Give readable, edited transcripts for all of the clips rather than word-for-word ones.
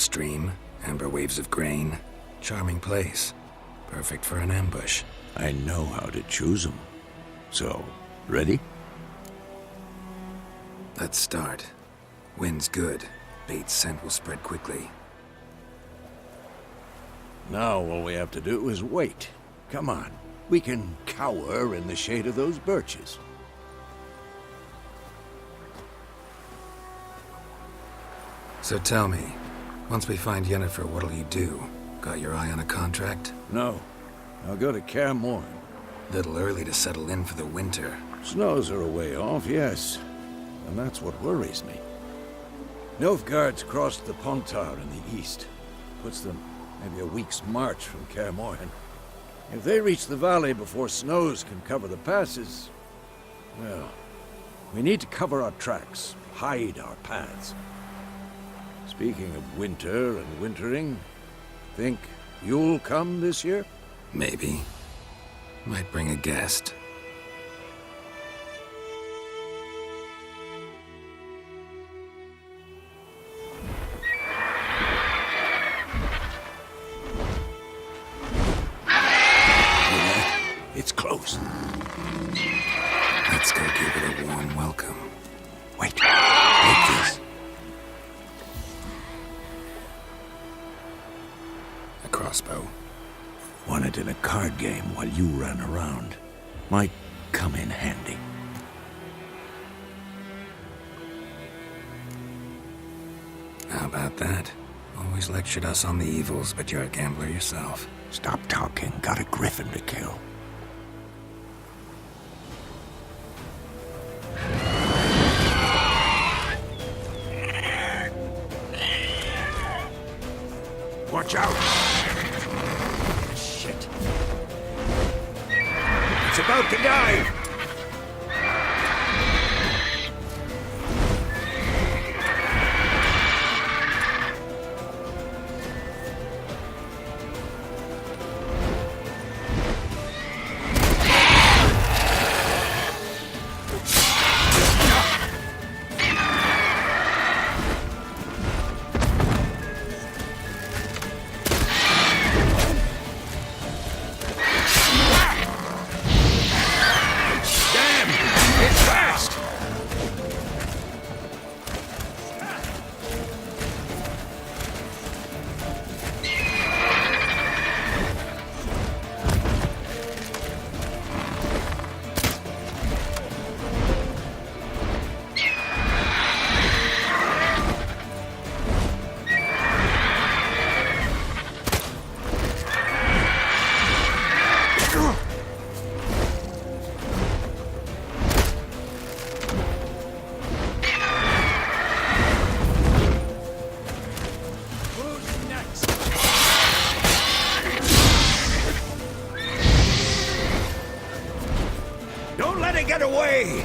stream, amber waves of grain. Charming place. Perfect for an ambush. I know how to choose them. So, ready? Let's start. Wind's good. Bait's scent will spread quickly. Now all we have to do is wait. Come on. We can cower in the shade of those birches. So tell me, once we find Yennefer, what'll you do? Got your eye on a contract? No. I'll go to Kaer Morhen. Little early to settle in for the winter. Snows are a way off, yes. And that's what worries me. Nilfgaard's crossed the Pontar in the east. Puts them maybe a week's march from Kaer Morhen. If they reach the valley before snows can cover the passes, well, we need to cover our tracks, hide our paths. Speaking of winter and wintering, think you'll come this year? Maybe. Might bring a guest. It's close. Let's go give it a warm welcome. Wait. Take this. A crossbow. Won it in a card game while you ran around. Might come in handy. How about that? Always lectured us on the evils, but you're a gambler yourself. Stop talking. Got a Griffin to kill. Watch out! Shit. It's about to dive! Don't let it get away!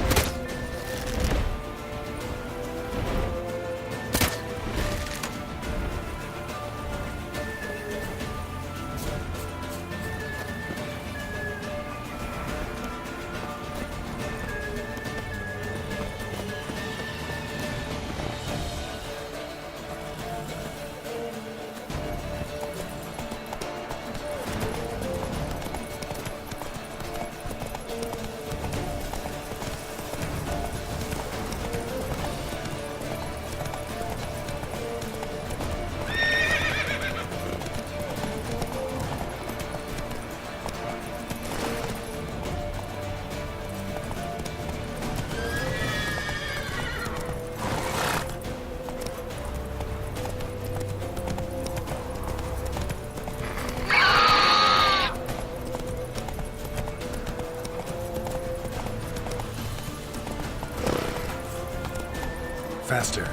Faster.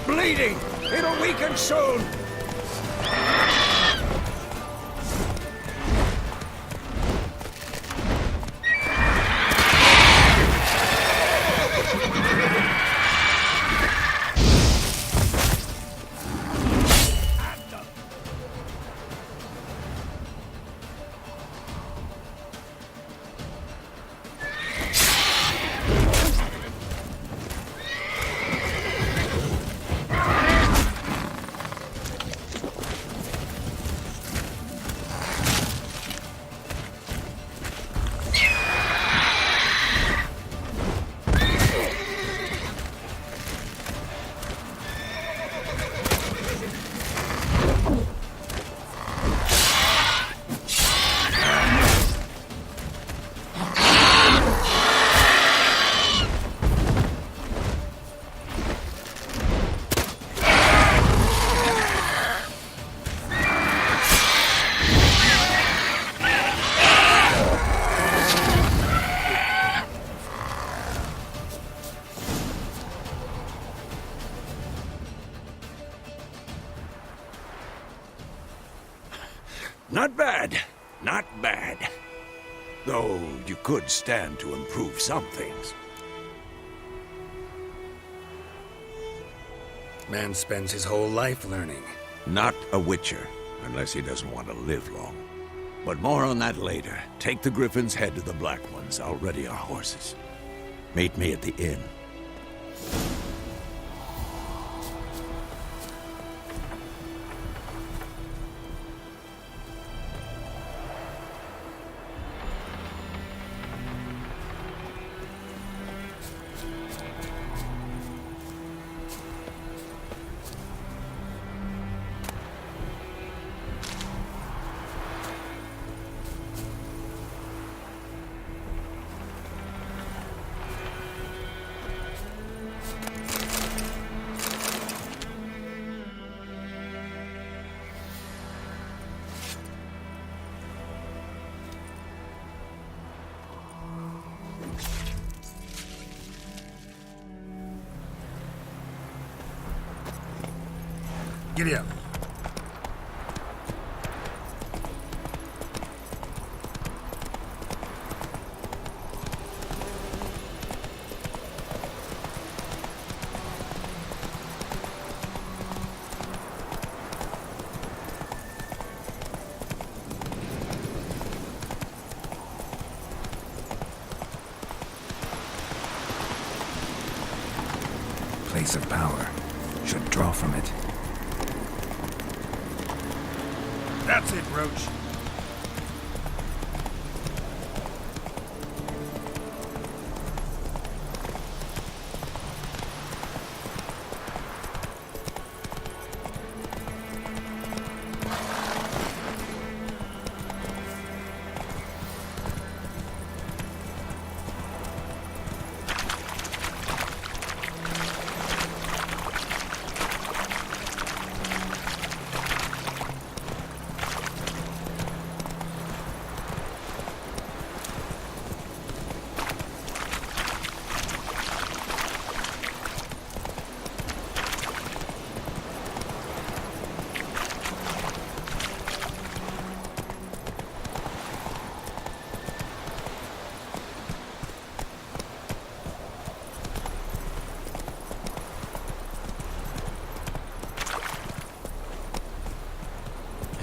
Bleeding! It'll weaken soon! could stand to improve some things. Man spends his whole life learning. Not a Witcher, unless he doesn't want to live long. But more on that later. Take the Griffin's head to the Black Ones. I'll ready our horses. Meet me at the inn. Giddy up. Place of power. Should draw from it. That's it, Roach.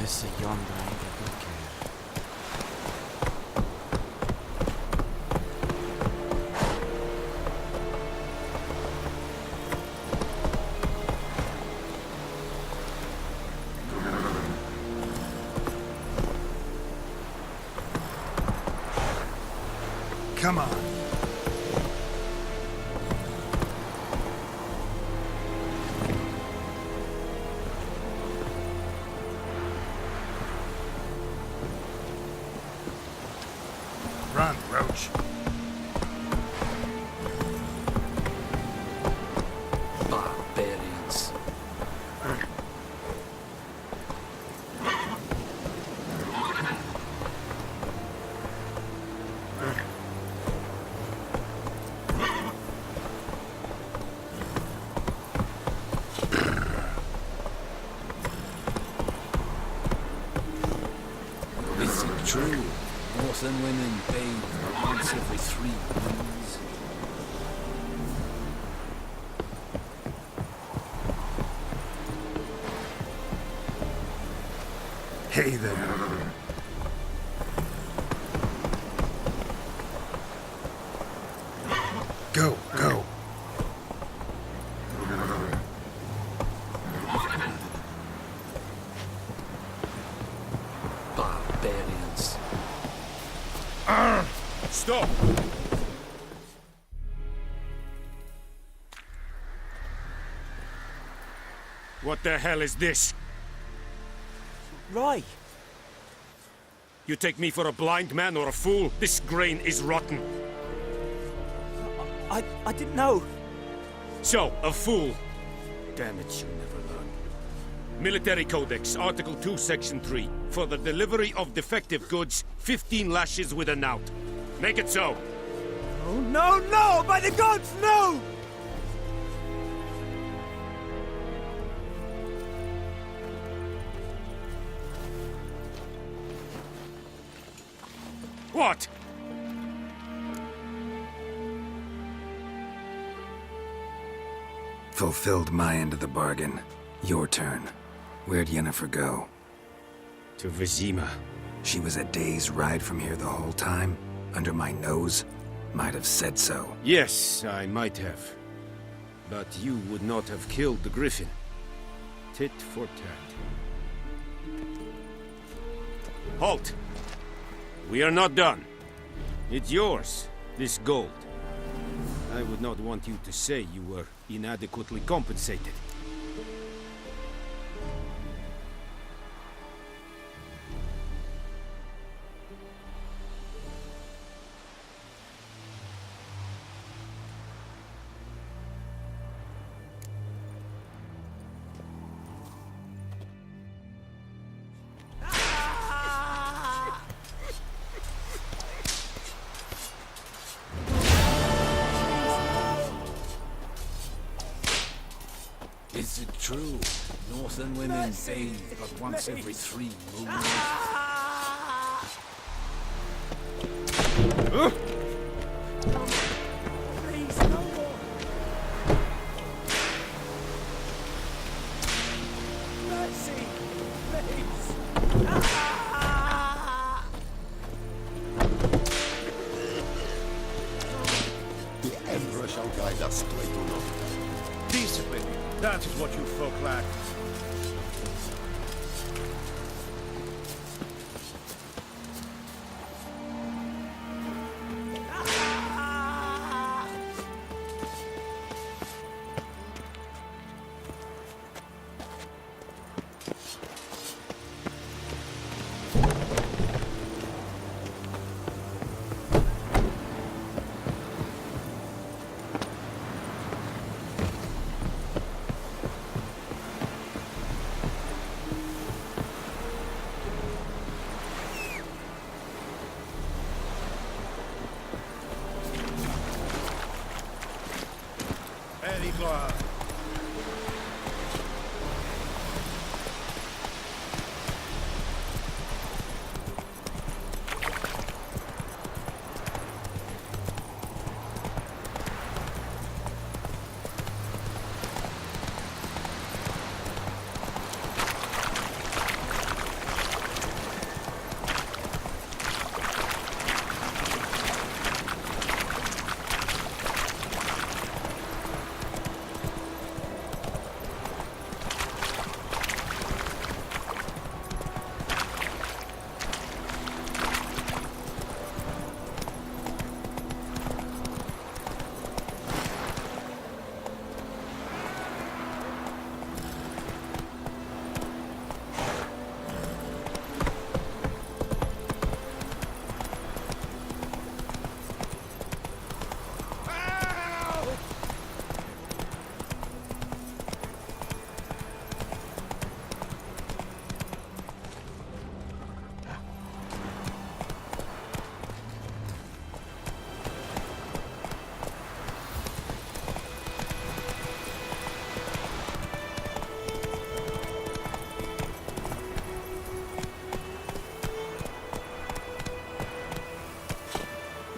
Esse yonder ainda do quer. Come on. Run, Roach. Barbarians. Is it true? Northern women bathe once every 3 moons. Hey there. Go, go. Barbarians. Stop! What the hell is this? Right. You take me for a blind man or a fool? This grain is rotten. I didn't know. So, a fool. Damn it, you never learn. Military Codex, Article 2, Section 3. For the delivery of defective goods, 15 lashes with a knout. Make it so. Oh, no, no! By the gods, no! What? Fulfilled my end of the bargain. Your turn. Where'd Yennefer go? To Vizima. She was a day's ride from here the whole time? Under my nose? Might have said so. Yes, I might have. But you would not have killed the Griffin. Tit for tat. Halt! We are not done. It's yours, this gold. I would not want you to say you were inadequately compensated. Is it true? Northern women bathe but once every 3 moons. Please, no more. Mercy, please. The Emperor shall guide us to Etuno. Discipline. That is what you folk lack. Very good.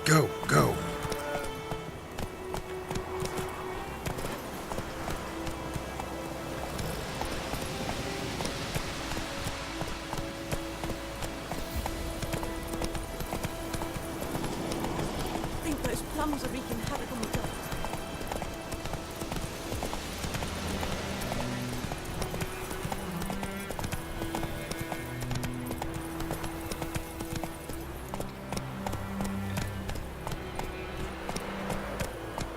Go, go. I think those plums are wreaking havoc on the dock.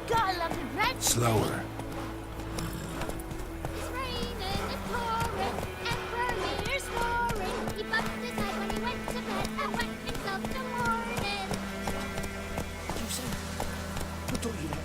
Gotta love the bread. Slower. It's raining, it's pouring, Emperor here's roaring. He bumped his head when he went to bed and wet himself till morning. You say, who told you that?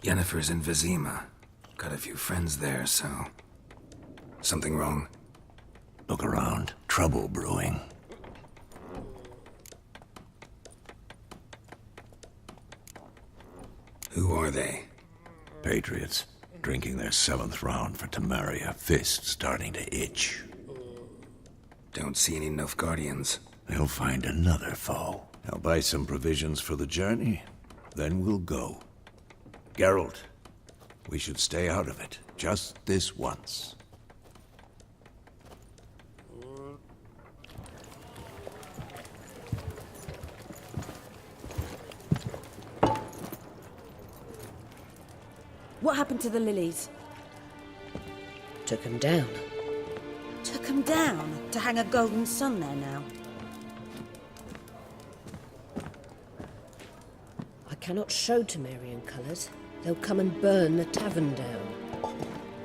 Yennefer's in Vizima. Got a few friends there, so... Something wrong? Look around. Trouble brewing. Who are they? Patriots. Drinking their 7th round for Tamaria. Fist starting to itch. Don't see any Nilfgaardians. They'll find another foe. I'll buy some provisions for the journey. Then we'll go. Geralt, we should stay out of it. Just this once. What happened to the lilies? Took him down. Took them down to hang a golden sun there now. I cannot show Temerian colours. They'll come and burn the tavern down.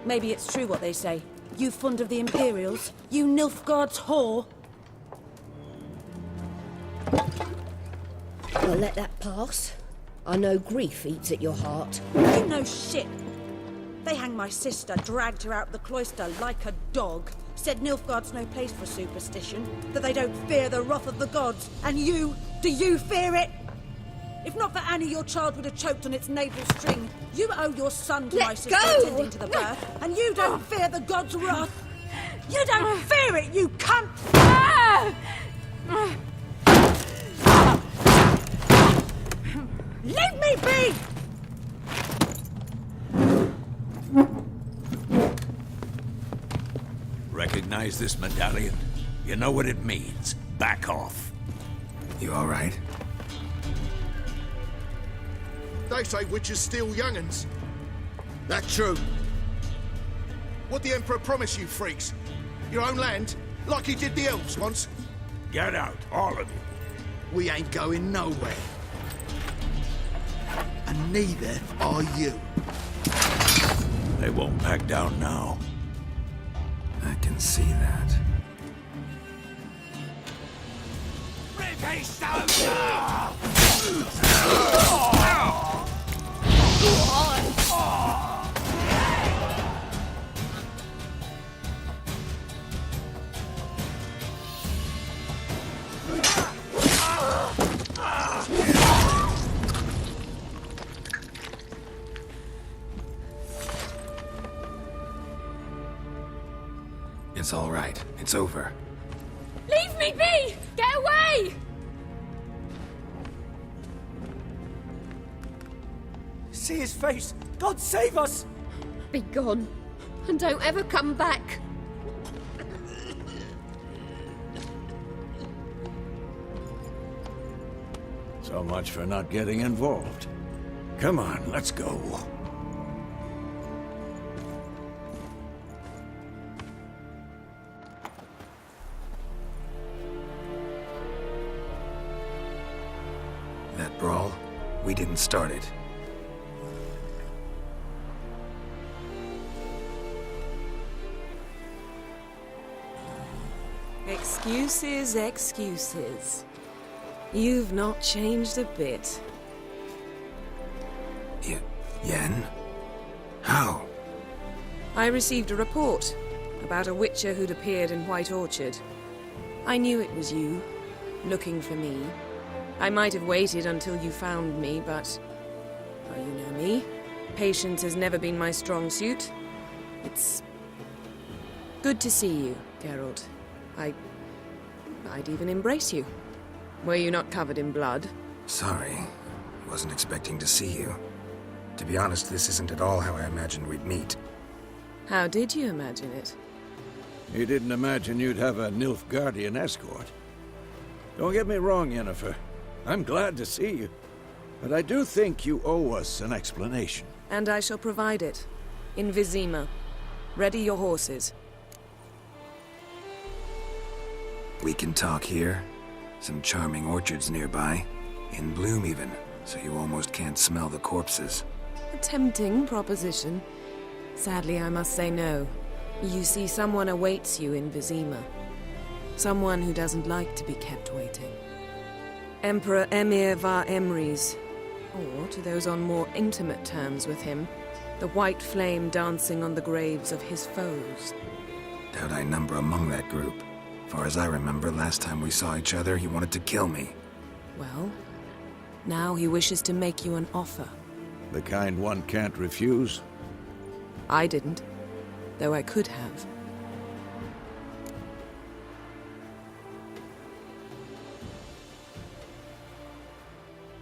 Maybe it's true what they say. You fond of the Imperials? You Nilfgaard's whore? I'll let that pass. I know grief eats at your heart. You know shit. They hanged my sister, dragged her out the cloister like a dog. Said Nilfgaard's no place for superstition, that they don't fear the wrath of the gods. And you, do you fear it? If not for Annie, your child would have choked on its navel string. You owe your son to my sister attending to the birth, and you don't fear the gods' wrath. You don't fear it, you cunt! Leave me be! Recognize this medallion? You know what it means. Back off. You all right? They say witches steal young'uns. That true. What the Emperor promised you freaks? Your own land? Like he did the elves once? Get out, all of you. We ain't going nowhere. And neither are you. They won't back down now. I can see that. It's all right. It's over. Leave me be! Get away! See his face! God save us! Be gone, and don't ever come back. So much for not getting involved. Come on, let's go. That brawl, we didn't start it. Excuses, excuses. You've not changed a bit. Yen? How? I received a report about a witcher who'd appeared in White Orchard. I knew it was you, looking for me. I might have waited until you found me, but... well, you know me. Patience has never been my strong suit. It's... good to see you, Geralt. I'd even embrace you. Were you not covered in blood? Sorry. Wasn't expecting to see you. To be honest, this isn't at all how I imagined we'd meet. How did you imagine it? You didn't imagine you'd have a Nilfgaardian escort. Don't get me wrong, Yennefer. I'm glad to see you. But I do think you owe us an explanation. And I shall provide it. In Vizima. Ready your horses. We can talk here. Some charming orchards nearby. In bloom even, so you almost can't smell the corpses. A tempting proposition. Sadly, I must say no. You see, someone awaits you in Vizima. Someone who doesn't like to be kept waiting. Emperor Emir var Emrys. Or, to those on more intimate terms with him, the white flame dancing on the graves of his foes. Doubt I number among that group. Far as I remember, last time we saw each other, he wanted to kill me. Well, now he wishes to make you an offer. The kind one can't refuse? I didn't, though I could have.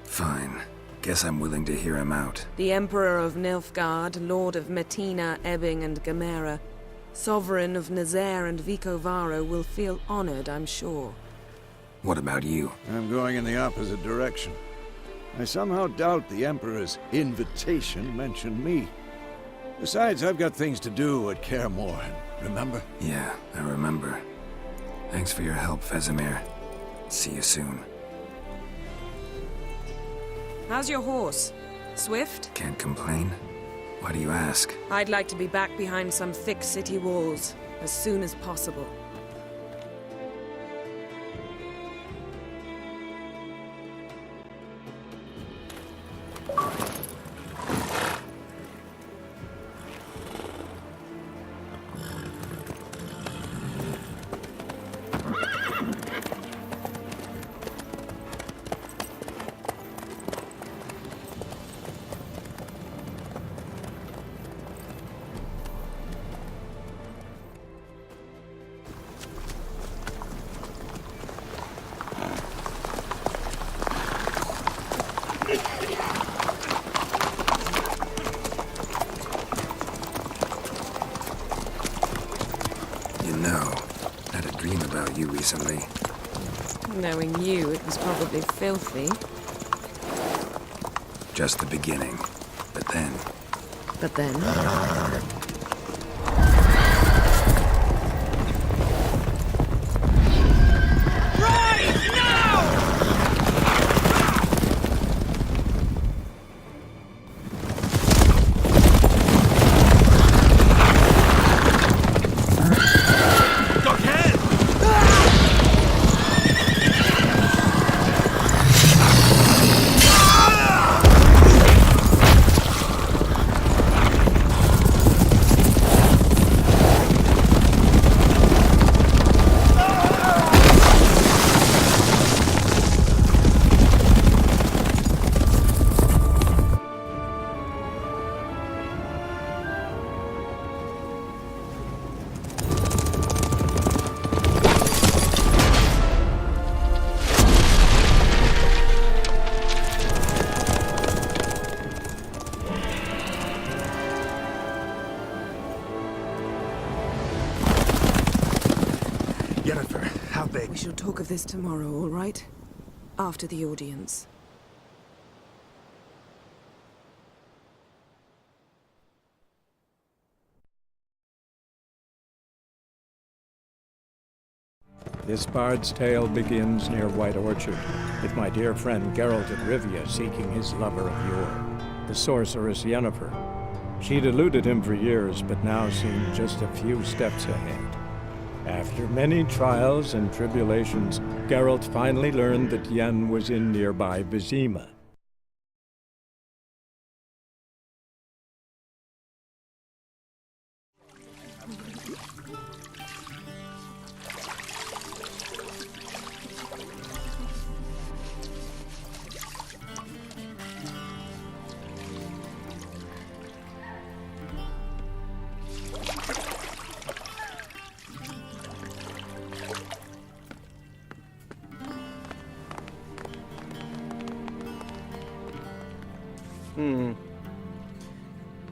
Fine. Guess I'm willing to hear him out. The Emperor of Nilfgaard, Lord of Metina, Ebbing and Gamera, Sovereign of Nazaire and Vicovaro will feel honored, I'm sure. What about you? I'm going in the opposite direction. I somehow doubt the Emperor's invitation mentioned me. Besides, I've got things to do at Kaer Morhen, remember? Yeah, I remember. Thanks for your help, Vesemir. See you soon. How's your horse? Swift? Can't complain. Why do you ask? I'd like to be back behind some thick city walls as soon as possible. You know, I had a dream about you recently. Knowing you, it was probably filthy. Just the beginning. But then... But then... Yennefer, how big? We shall talk of this tomorrow, all right? After the audience. This bard's tale begins near White Orchard, with my dear friend Geralt of Rivia seeking his lover of yore, the sorceress Yennefer. She'd eluded him for years, but now seemed just a few steps ahead. After many trials and tribulations, Geralt finally learned that Yen was in nearby Vizima.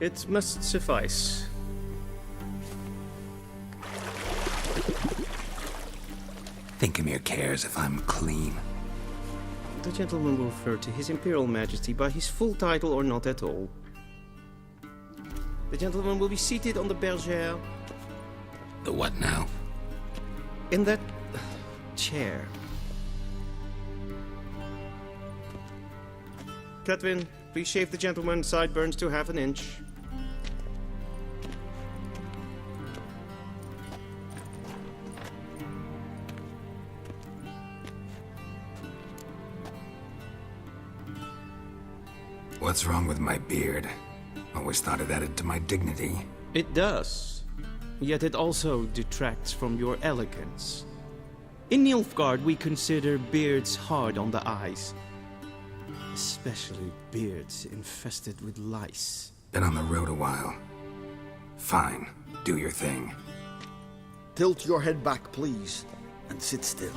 It must suffice. Thinkemere cares if I'm clean. The gentleman will refer to His Imperial Majesty by his full title or not at all. The gentleman will be seated on the bergère. The what now? In that chair. Catwin, please shave the gentleman's sideburns to half an inch. What's wrong with my beard? Always thought it added to my dignity. It does. yet it also detracts from your elegance. In Nilfgaard, we consider beards hard on the eyes, especially beards infested with lice. Been on the road a while. Fine, do your thing. Tilt your head back, please, and sit still.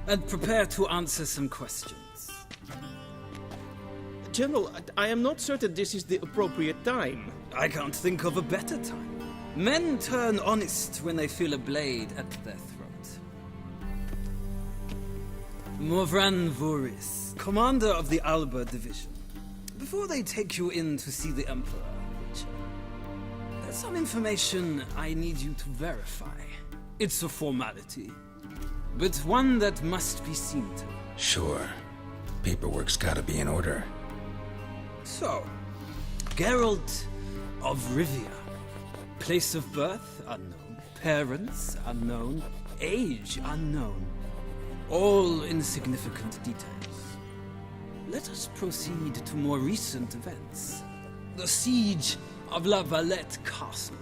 And prepare to answer some questions. General, I am not certain this is the appropriate time. I can't think of a better time. Men turn honest when they feel a blade at their throat. Morvran Voris, commander of the Alba Division. Before they take you in to see the Emperor, there's some information I need you to verify. It's a formality, but one that must be seen to. Sure. Paperwork's gotta be in order. So, Geralt of Rivia. Place of birth unknown. Parents unknown. Age unknown. All insignificant details. Let us proceed to more recent events. The siege of La Valette Castle.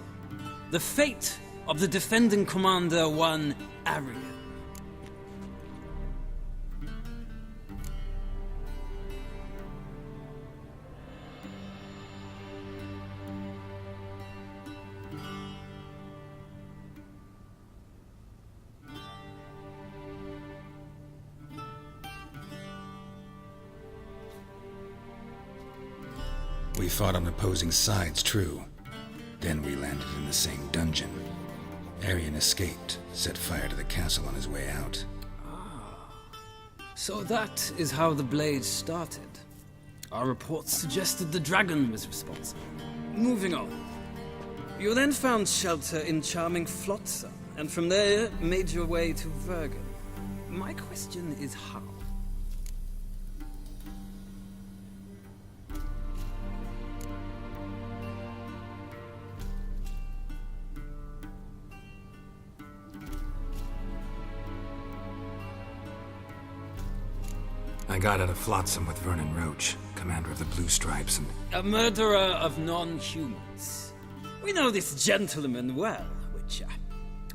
The fate of the defending commander, one Arian. We fought on opposing sides, true. Then we landed in the same dungeon. Arian escaped, set fire to the castle on his way out. So that is how the blade started. Our reports suggested the dragon was responsible. Moving on. You then found shelter in charming Flotsam, and from there made your way to Vergen. My question is how? I got out of Flotsam with Vernon Roach, commander of the Blue Stripes, and... A murderer of non-humans. We know this gentleman well, Witcher.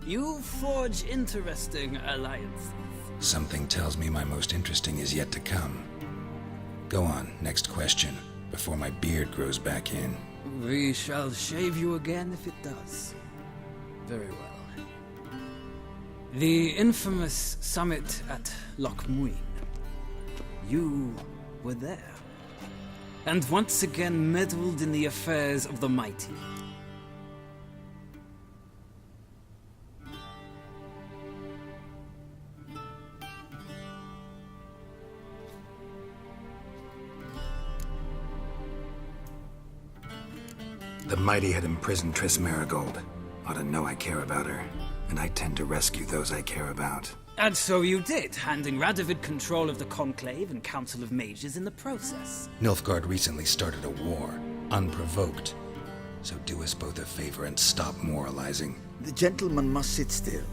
You forge interesting alliances. Something tells me my most interesting is yet to come. Go on, next question, before my beard grows back in. We shall shave you again if it does. Very well. The infamous summit at Loch Muin. You were there, and once again meddled in the affairs of the mighty. The mighty had imprisoned Triss Marigold. Ought to know I care about her, and I tend to rescue those I care about. And so you did, handing Radovid control of the Conclave and Council of Mages in the process. Nilfgaard recently started a war, unprovoked. So do us both a favor and stop moralizing. The gentleman must sit still.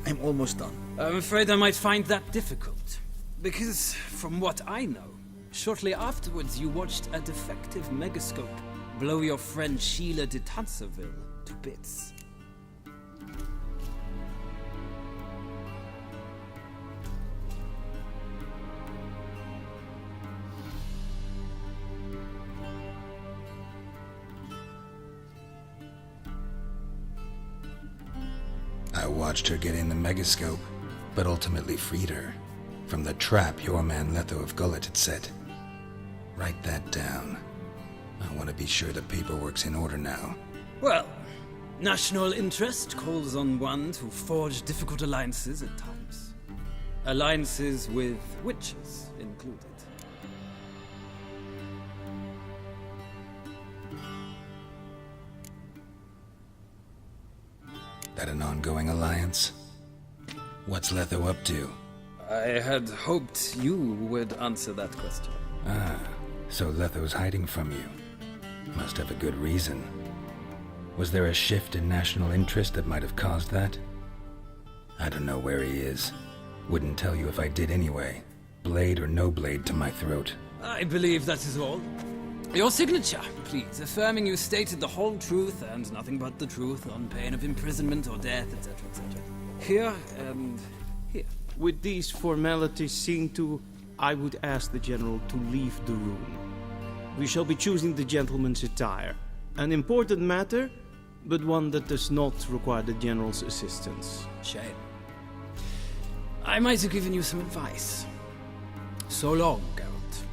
I'm almost done. I'm afraid I might find that difficult. Because, from what I know, shortly afterwards you watched a defective megascope blow your friend Sheila de Tanserville to bits. I watched her get in the megascope, but ultimately freed her from the trap your man Letho of Gullet had set. Write that down. I want to be sure the paperwork's in order now. Well, national interest calls on one to forge difficult alliances at times. Alliances with witches included. That an ongoing alliance? What's Letho up to? I had hoped you would answer that question. Ah, so Letho's hiding from you. Must have a good reason. Was there a shift in national interest that might have caused that? I don't know where he is. Wouldn't tell you if I did anyway. Blade or no blade to my throat. I believe that is all. Your signature, please, affirming you stated the whole truth and nothing but the truth on pain of imprisonment or death, etc., etc. Here and here. With these formalities seen to, I would ask the General to leave the room. We shall be choosing the gentleman's attire. An important matter, but one that does not require the General's assistance. Shame. I might have given you some advice. So long, Geralt.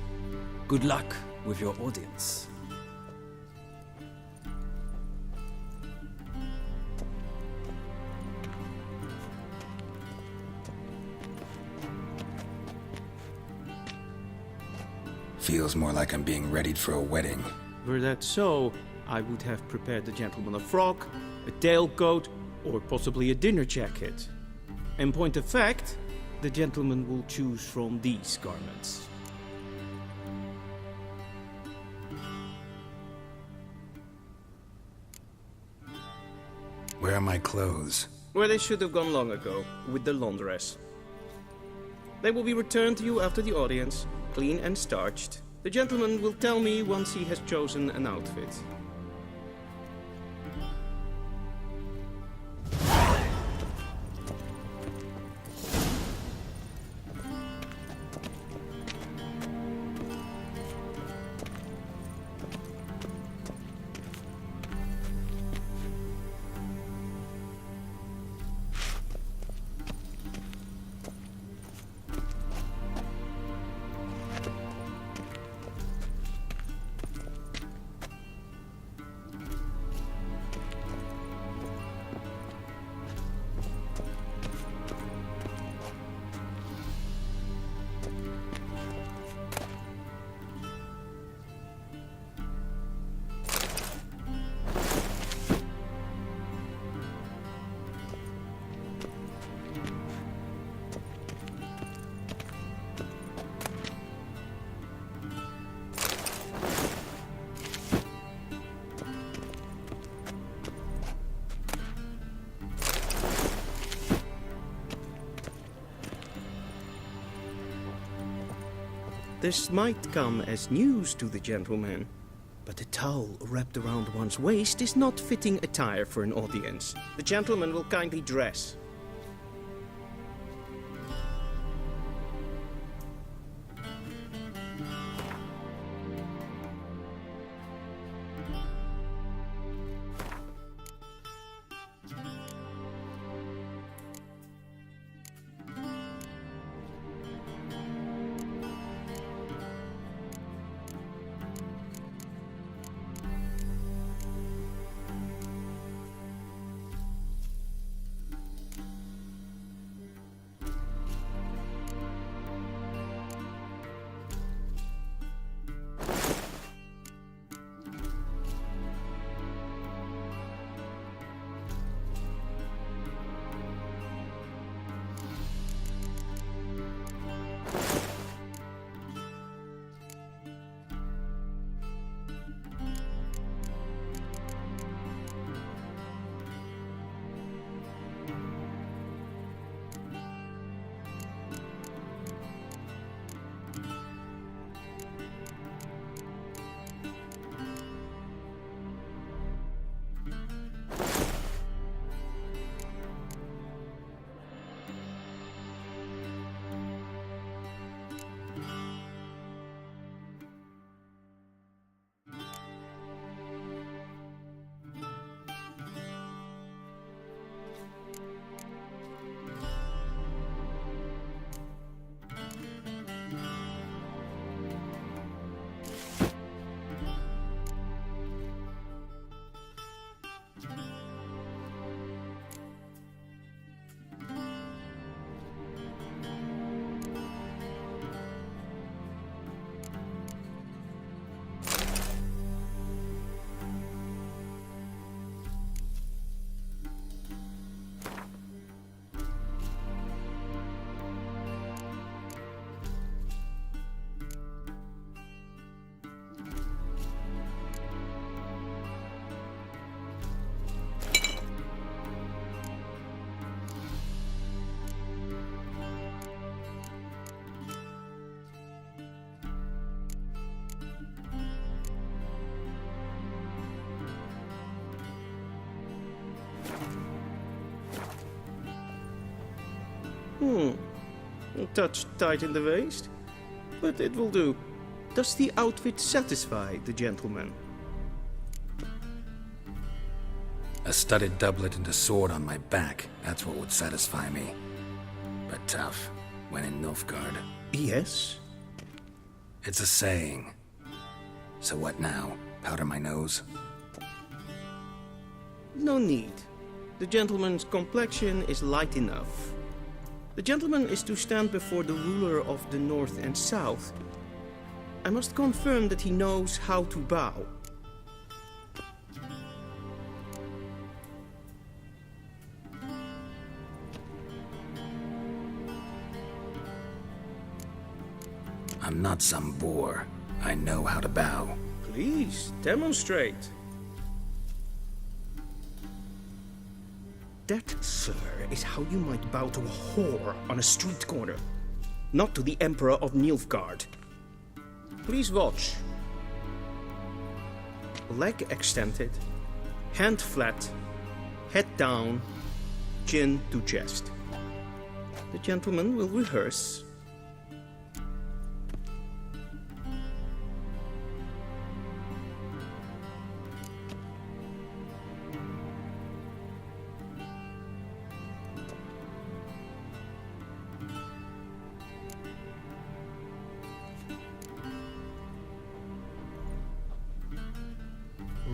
Good luck with your audience. Feels more like I'm being readied for a wedding. Were that so, I would have prepared the gentleman a frock, a tailcoat, or possibly a dinner jacket. In point of fact, the gentleman will choose from these garments. Where are my clothes? Where they should have gone long ago, with the laundress. They will be returned to you after the audience, clean and starched. The gentleman will tell me once he has chosen an outfit. This might come as news to the gentleman, but a towel wrapped around one's waist is not fitting attire for an audience. The gentleman will kindly dress. A touch tight in the waist, but it will do. Does the outfit satisfy the gentleman? A studded doublet and a sword on my back, that's what would satisfy me. But tough, when in Nilfgaard. Yes? It's a saying. So what now? Powder my nose? No need. The gentleman's complexion is light enough. The gentleman is to stand before the ruler of the North and South. I must confirm that he knows how to bow. I'm not some boor. I know how to bow. Please, demonstrate. That, sir, is how you might bow to a whore on a street corner, not to the Emperor of Nilfgaard. Please watch. Leg extended, hand flat, head down, chin to chest. The gentleman will rehearse.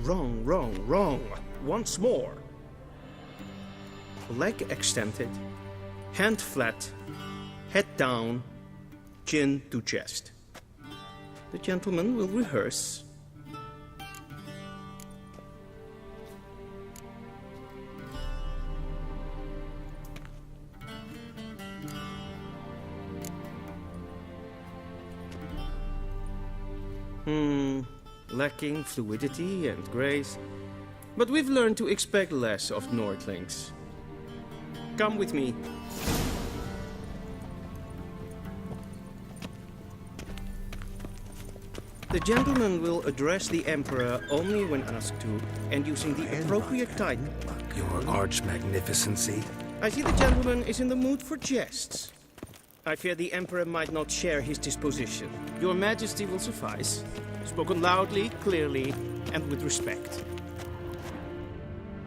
Wrong, wrong, wrong. Once more. Leg extended, hand flat, head down, chin to chest. The gentleman will rehearse. Lacking fluidity and grace, but we've learned to expect less of Nordlings. Come with me. The gentleman will address the Emperor only when asked to, and using the appropriate title. Your arch magnificency? I see the gentleman is in the mood for jests. I fear the Emperor might not share his disposition. Your Majesty will suffice. Spoken loudly, clearly, and with respect.